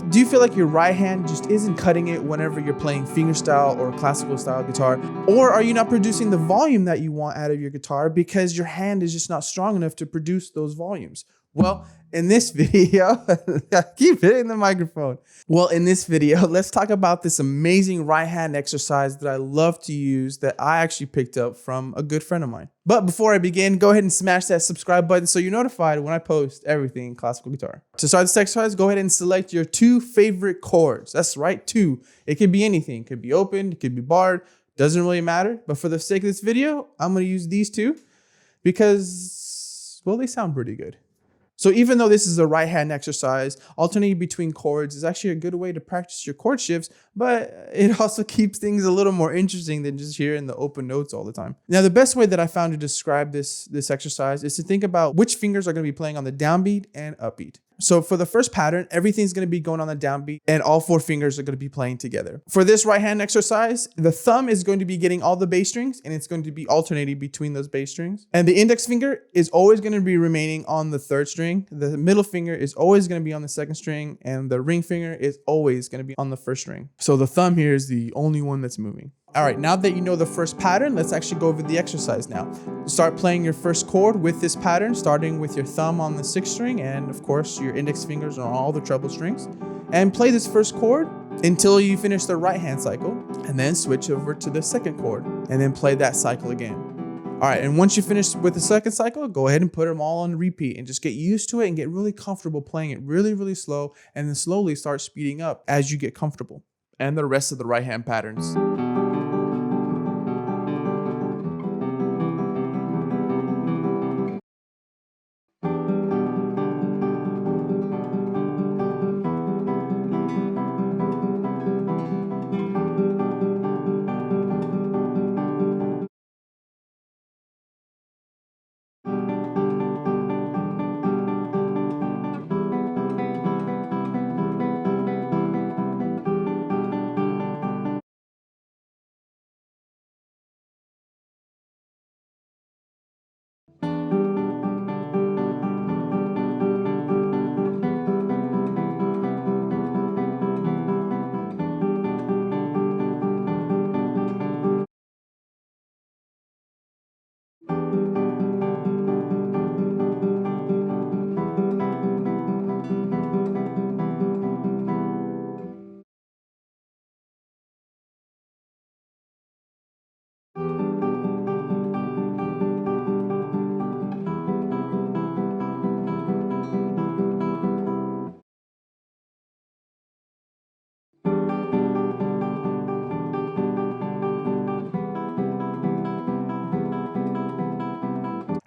Do you feel like your right hand just isn't cutting it whenever you're playing fingerstyle or classical style guitar? Or are you not producing the volume that you want out of your guitar because your hand is just not strong enough to produce those volumes? Well, in this video, I keep hitting the microphone. Well, in this video, let's talk about this amazing right hand exercise that I love to use that I actually picked up from a good friend of mine. But before I begin, go ahead and smash that subscribe button so you're notified when I post everything in classical guitar. To start this exercise, go ahead and select your two favorite chords. That's right, two. It could be anything. It could be open, it could be barred. Doesn't really matter. But for the sake of this video, I'm going to use these two because, well, they sound pretty good. So even though this is a right hand exercise, alternating between chords is actually a good way to practice your chord shifts, but it also keeps things a little more interesting than just hearing the open notes all the time. Now, the best way that I found to describe this exercise is to think about which fingers are going to be playing on the downbeat and upbeat. So for the first pattern, everything's going to be going on the downbeat and all four fingers are going to be playing together. For this right hand exercise, the thumb is going to be getting all the bass strings and it's going to be alternating between those bass strings. And the index finger is always going to be remaining on the third string. The middle finger is always going to be on the second string and the ring finger is always going to be on the first string. So the thumb here is the only one that's moving. All right, now that you know the first pattern, let's actually go over the exercise now. Start playing your first chord with this pattern, starting with your thumb on the sixth string and of course your index fingers on all the treble strings. And play this first chord until you finish the right hand cycle and then switch over to the second chord and then play that cycle again. All right, and once you finish with the second cycle, go ahead and put them all on repeat and just get used to it and get really comfortable playing it really, really slow and then slowly start speeding up as you get comfortable. And the rest of the right hand patterns.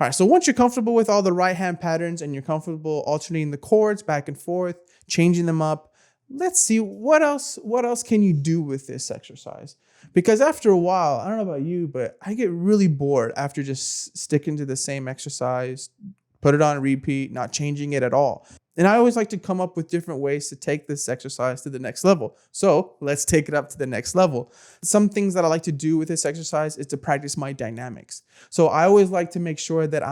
All right, so once you're comfortable with all the right hand patterns and you're comfortable alternating the chords back and forth, changing them up, let's see what else can you do with this exercise? Because after a while, I don't know about you, but I get really bored after just sticking to the same exercise, put it on repeat, not changing it at all. And I always like to come up with different ways to take this exercise to the next level. So let's take it up to the next level. Some things that I like to do with this exercise is to practice my dynamics. So I always like to make sure that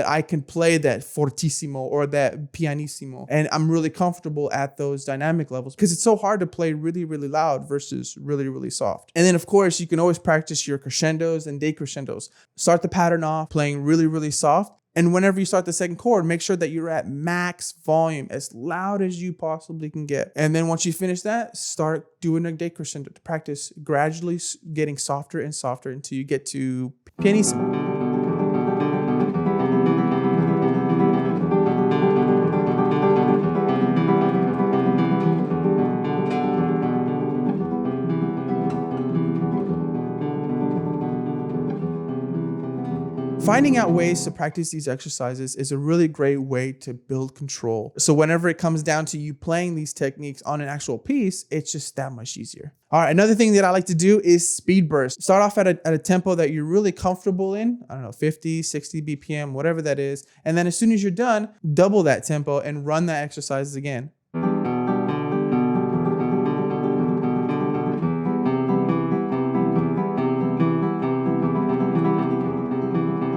I can play that fortissimo or that pianissimo. And I'm really comfortable at those dynamic levels because it's so hard to play really, really loud versus really, really soft. And then of course, you can always practice your crescendos and decrescendos. Start the pattern off playing really, really soft. And whenever you start the second chord, make sure that you're at max volume, as loud as you possibly can get. And then once you finish that, start doing a decrescendo to practice gradually getting softer and softer until you get to pianissimo. Finding out ways to practice these exercises is a really great way to build control. So whenever it comes down to you playing these techniques on an actual piece, it's just that much easier. All right, another thing that I like to do is speed burst. Start off at a tempo that you're really comfortable in. I don't know, 50, 60 BPM, whatever that is. And then as soon as you're done, double that tempo and run that exercise again.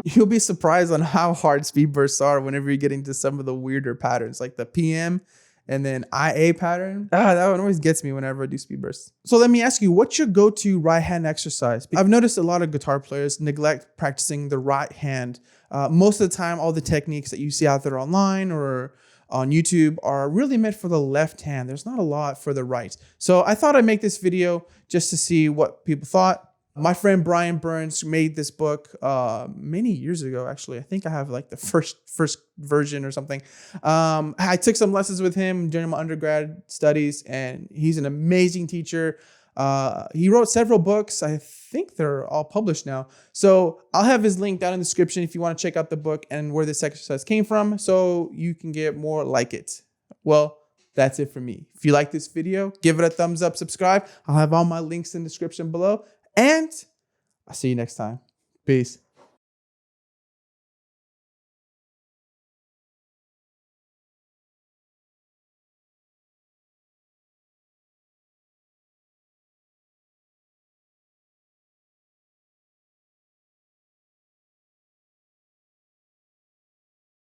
You'll be surprised on how hard speed bursts are whenever you get into some of the weirder patterns like the PM And then IA pattern. That one always gets me whenever I do speed bursts. So let me ask you, what's your go-to right hand exercise? I've noticed a lot of guitar players neglect practicing the right hand. Most of the time, all the techniques that you see out there online or on YouTube are really meant for the left hand. There's not a lot for the right. So I thought I'd make this video just to see what people thought. My friend Brian Burns made this book many years ago, actually. I think I have like the first version or something. I took some lessons with him during my undergrad studies, and he's an amazing teacher. He wrote several books. I think they're all published now. So I'll have his link down in the description if you want to check out the book and where this exercise came from so you can get more like it. Well, that's it for me. If you like this video, give it a thumbs up, subscribe. I'll have all my links in the description below. And I'll see you next time. Peace.